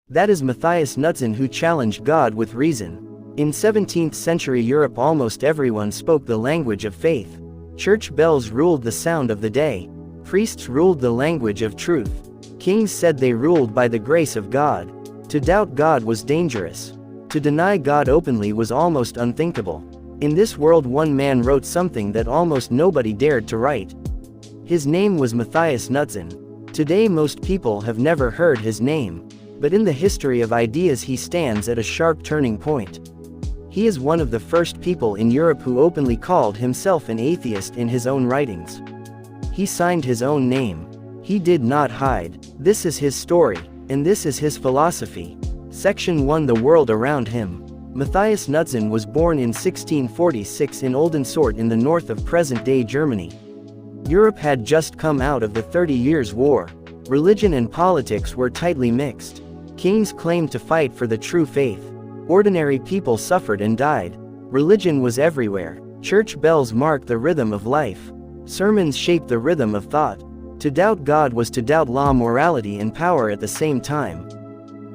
That is Matthias Knutzen, who challenged God with reason. In 17th century Europe almost everyone spoke the language of faith. Church bells ruled the sound of the day. Priests ruled the language of truth. Kings said they ruled by the grace of God. To doubt God was dangerous. To deny God openly was almost unthinkable. In this world one man wrote something that almost nobody dared to write. His name was Matthias Knutzen. Today most people have never heard his name. But in the history of ideas he stands at a sharp turning point. He is one of the first people in Europe who openly called himself an atheist in his own writings. He signed his own name. He did not hide. This is his story, and this is his philosophy. Section 1: The world around him. Matthias Knutzen was born in 1646 in Oldensort in the north of present-day Germany. Europe had just come out of the 30 Years' War. Religion and politics were tightly mixed. Kings claimed to fight for the true faith. Ordinary people suffered and died. Religion was everywhere. Church bells marked the rhythm of life. Sermons shaped the rhythm of thought. To doubt God was to doubt law, morality, and power at the same time.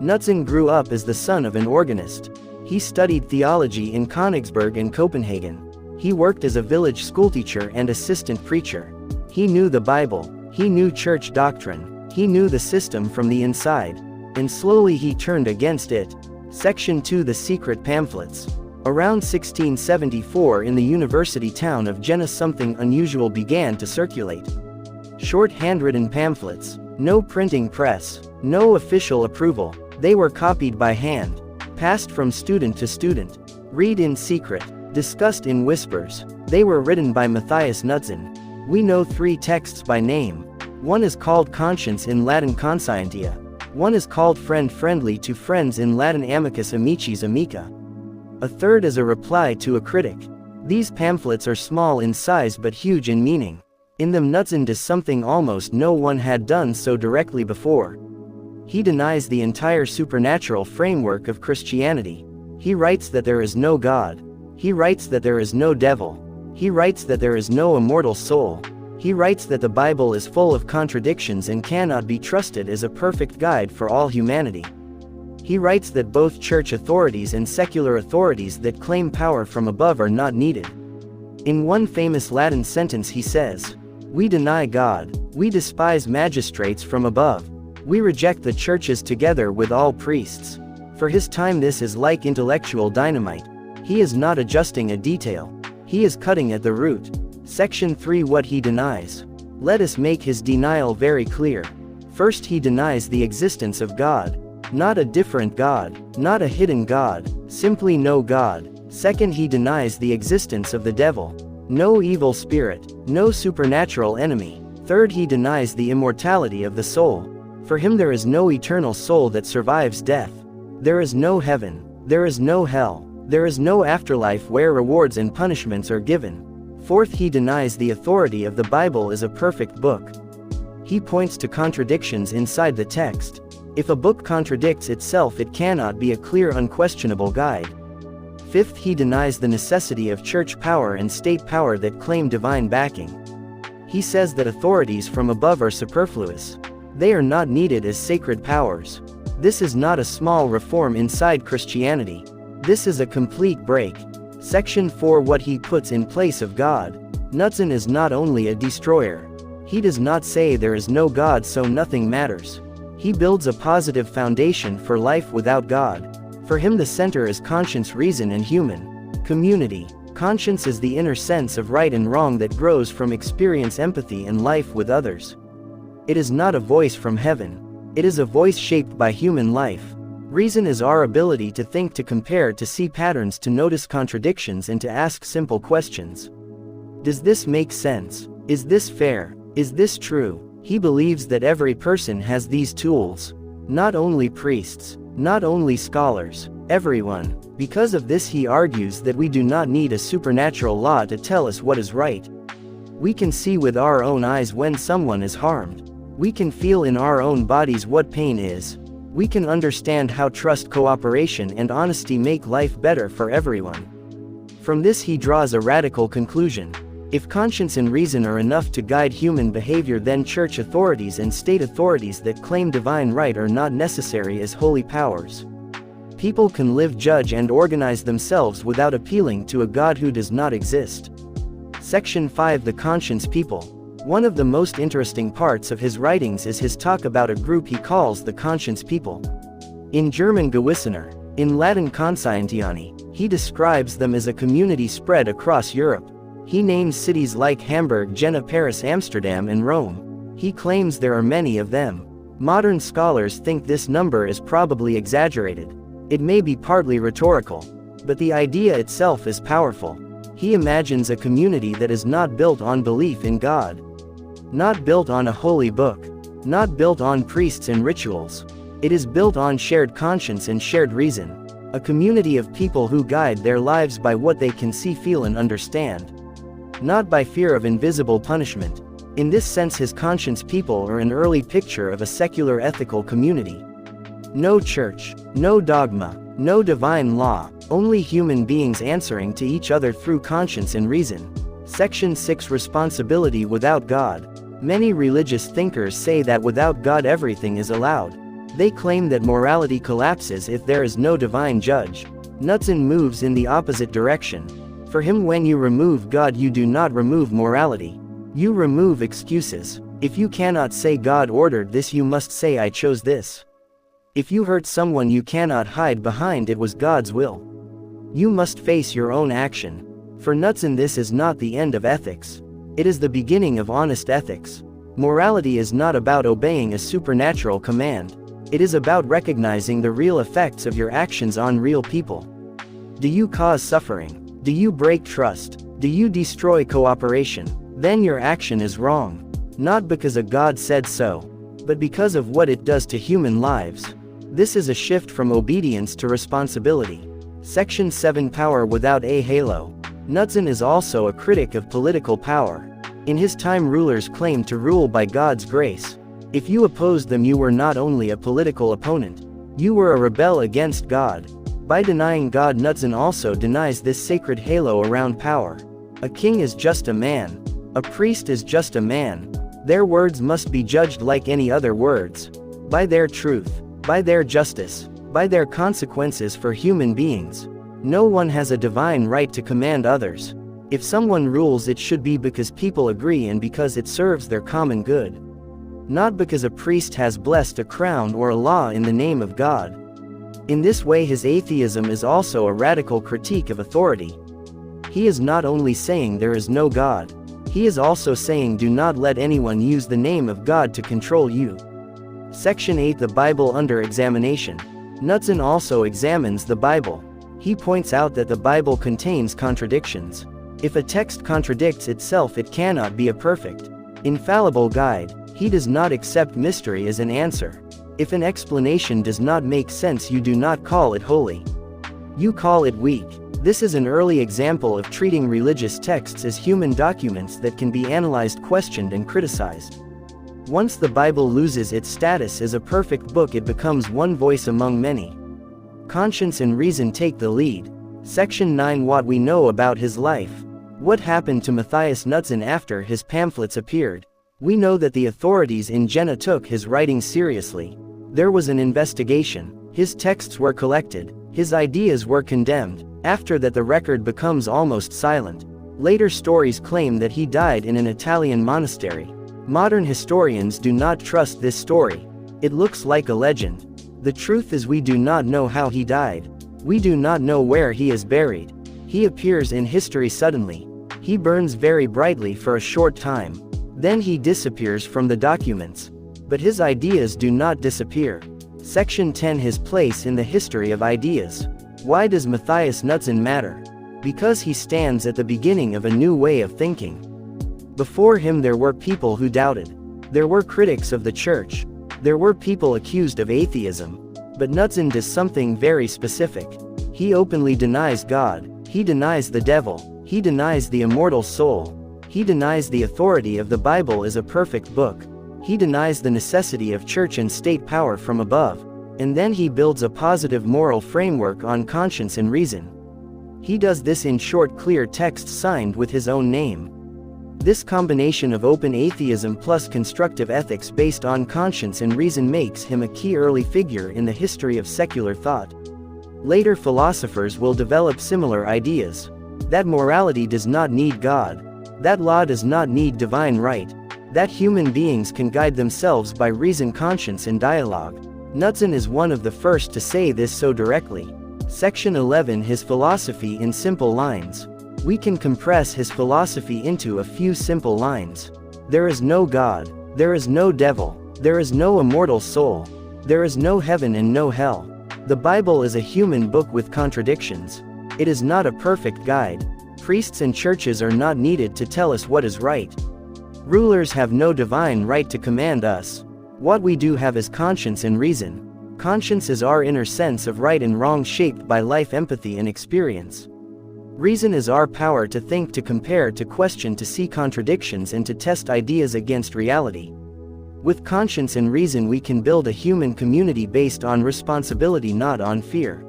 Knutzen grew up as the son of an organist. He studied theology in Königsberg and Copenhagen. He worked as a village schoolteacher and assistant preacher. He knew the Bible. He knew church doctrine. He knew the system from the inside. And slowly he turned against it. Section 2: The secret pamphlets. Around 1674 in the university town of Jena something unusual began to circulate. Short handwritten pamphlets. No printing press. No official approval. They were copied by hand. Passed from student to student. Read in secret. Discussed in whispers. They were written by Matthias Knutzen. We know 3 texts by name. One is called Conscience in Latin Conscientia. One is called Friend Friendly to Friends in Latin Amicus Amicis Amica. A third is a reply to a critic. These pamphlets are small in size but huge in meaning. In them Knutzen does something almost no one had done so directly before. He denies the entire supernatural framework of Christianity. He writes that there is no God. He writes that there is no devil. He writes that there is no immortal soul. He writes that the Bible is full of contradictions and cannot be trusted as a perfect guide for all humanity. He writes that both church authorities and secular authorities that claim power from above are not needed. In one famous Latin sentence he says, "We deny God, we despise magistrates from above. We reject the churches together with all priests." For his time this is like intellectual dynamite. He is not adjusting a detail. He is cutting at the root. Section 3: What he denies. Let us make his denial very clear. First, he denies the existence of God. Not a different God, not a hidden God, simply no God. Second, he denies the existence of the devil. No evil spirit, no supernatural enemy. Third, he denies the immortality of the soul. For him there is no eternal soul that survives death. There is no heaven. There is no hell. There is no afterlife where rewards and punishments are given. Fourth, he denies the authority of the Bible as a perfect book. He points to contradictions inside the text. If a book contradicts itself, it cannot be a clear, unquestionable guide. Fifth, he denies the necessity of church power and state power that claim divine backing. He says that authorities from above are superfluous. They are not needed as sacred powers. This is not a small reform inside Christianity. This is a complete break. Section 4: What he puts in place of God. Knutzen is not only a destroyer. He does not say there is no God so nothing matters. He builds a positive foundation for life without God. For him the center is conscience, reason, and human community. Conscience is the inner sense of right and wrong that grows from experience, empathy, and life with others. It is not a voice from heaven. It is a voice shaped by human life. Reason is our ability to think, to compare, to see patterns, to notice contradictions, and to ask simple questions. Does this make sense? Is this fair? Is this true? He believes that every person has these tools. Not only priests, not only scholars, everyone. Because of this he argues that we do not need a supernatural law to tell us what is right. We can see with our own eyes when someone is harmed. We can feel in our own bodies what pain is. We can understand how trust, cooperation, and honesty make life better for everyone. From this he draws a radical conclusion. If conscience and reason are enough to guide human behavior, then church authorities and state authorities that claim divine right are not necessary as holy powers. People can live, judge, and organize themselves without appealing to a God who does not exist. Section 5. The Conscience People. One of the most interesting parts of his writings is his talk about a group he calls the Conscience People. In German Gewissener, in Latin Conscientiani, he describes them as a community spread across Europe. He names cities like Hamburg, Jena, Paris, Amsterdam, and Rome. He claims there are many of them. Modern scholars think this number is probably exaggerated. It may be partly rhetorical, but the idea itself is powerful. He imagines a community that is not built on belief in God, not built on a holy book, not built on priests and rituals. It is built on shared conscience and shared reason. A community of people who guide their lives by what they can see, feel, and understand, not by fear of invisible punishment. In this sense, his Conscience People are an early picture of a secular ethical community. No church, no dogma, no divine law, only human beings answering to each other through conscience and reason. Section 6. Responsibility without God. Many religious thinkers say that without God everything is allowed. They claim that morality collapses if there is no divine judge. Knutzen moves in the opposite direction. For him, when you remove God, you do not remove morality. You remove excuses. If you cannot say God ordered this, you must say I chose this. If you hurt someone, you cannot hide behind it was God's will. You must face your own action. For Knutzen, this is not the end of ethics. It is the beginning of honest ethics. Morality is not about obeying a supernatural command. It is about recognizing the real effects of your actions on real people. Do you cause suffering? Do you break trust? Do you destroy cooperation? Then your action is wrong. Not because a God said so, but because of what it does to human lives. This is a shift from obedience to responsibility. Section 7. Power without a halo. Knutzen is also a critic of political power. In his time, rulers claimed to rule by God's grace. If you opposed them, you were not only a political opponent, you were a rebel against God. By denying God, Knutzen also denies this sacred halo around power. A king is just a man. A priest is just a man. Their words must be judged like any other words. By their truth, by their justice, by their consequences for human beings. No one has a divine right to command others. If someone rules, it should be because people agree and because it serves their common good. Not because a priest has blessed a crown or a law in the name of God. In this way, his atheism is also a radical critique of authority. He is not only saying there is no God, he is also saying do not let anyone use the name of God to control you. Section 8. The Bible under examination. Knutzen also examines the Bible. He points out that the Bible contains contradictions. If a text contradicts itself, it cannot be a perfect, infallible guide. He does not accept mystery as an answer. If an explanation does not make sense, you do not call it holy. You call it weak. This is an early example of treating religious texts as human documents that can be analyzed, questioned, and criticized. Once the Bible loses its status as a perfect book, it becomes one voice among many. Conscience and reason take the lead. Section 9. What we know about his life. What happened to Matthias Knutzen after his pamphlets appeared? We know that the authorities in Jena took his writings seriously. There was an investigation. His texts were collected. His ideas were condemned. After that, the record becomes almost silent. Later stories claim that he died in an Italian monastery. Modern historians do not trust this story. It looks like a legend. The truth is, we do not know how he died. We do not know where he is buried. He appears in history suddenly. He burns very brightly for a short time. Then he disappears from the documents. But his ideas do not disappear. Section 10. His place in the history of ideas. Why does Matthias Knutzen matter? Because he stands at the beginning of a new way of thinking. Before him there were people who doubted. There were critics of the church. There were people accused of atheism. But Knutzen does something very specific. He openly denies God. He denies the devil. He denies the immortal soul. He denies the authority of the Bible as a perfect book. He denies the necessity of church and state power from above. And then he builds a positive moral framework on conscience and reason. He does this in short, clear text signed with his own name. This combination of open atheism plus constructive ethics based on conscience and reason makes him a key early figure in the history of secular thought. Later philosophers will develop similar ideas. That morality does not need God. That law does not need divine right. That human beings can guide themselves by reason, conscience, and dialogue. Knutzen is one of the first to say this so directly. Section 11, his philosophy in simple lines. We can compress his philosophy into a few simple lines. There is no God. There is no devil. There is no immortal soul. There is no heaven and no hell. The Bible is a human book with contradictions. It is not a perfect guide. Priests and churches are not needed to tell us what is right. Rulers have no divine right to command us. What we do have is conscience and reason. Conscience is our inner sense of right and wrong shaped by life, empathy, and experience. Reason is our power to think, to compare, to question, to see contradictions, and to test ideas against reality. With conscience and reason we can build a human community based on responsibility, not on fear.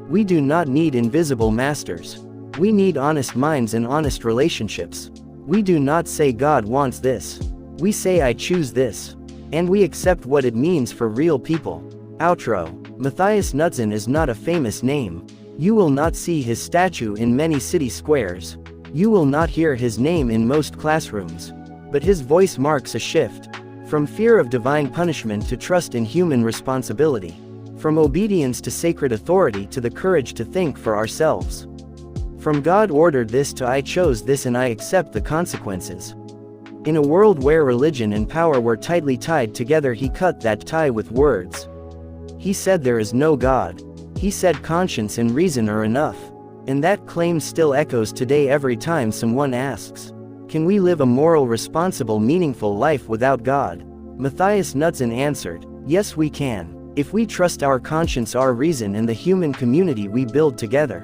We do not need invisible masters. We need honest minds and honest relationships. We do not say God wants this. We say I choose this. And we accept what it means for real people. Outro. Matthias Knutzen is not a famous name. You will not see his statue in many city squares. You will not hear his name in most classrooms. But his voice marks a shift. From fear of divine punishment to trust in human responsibility. From obedience to sacred authority to the courage to think for ourselves. From God ordered this to I chose this and I accept the consequences. In a world where religion and power were tightly tied together, he cut that tie with words. He said there is no God. He said conscience and reason are enough. And that claim still echoes today every time someone asks, can we live a moral, responsible, meaningful life without God? Matthias Knutzen answered, yes we can, if we trust our conscience, our reason, and the human community we build together.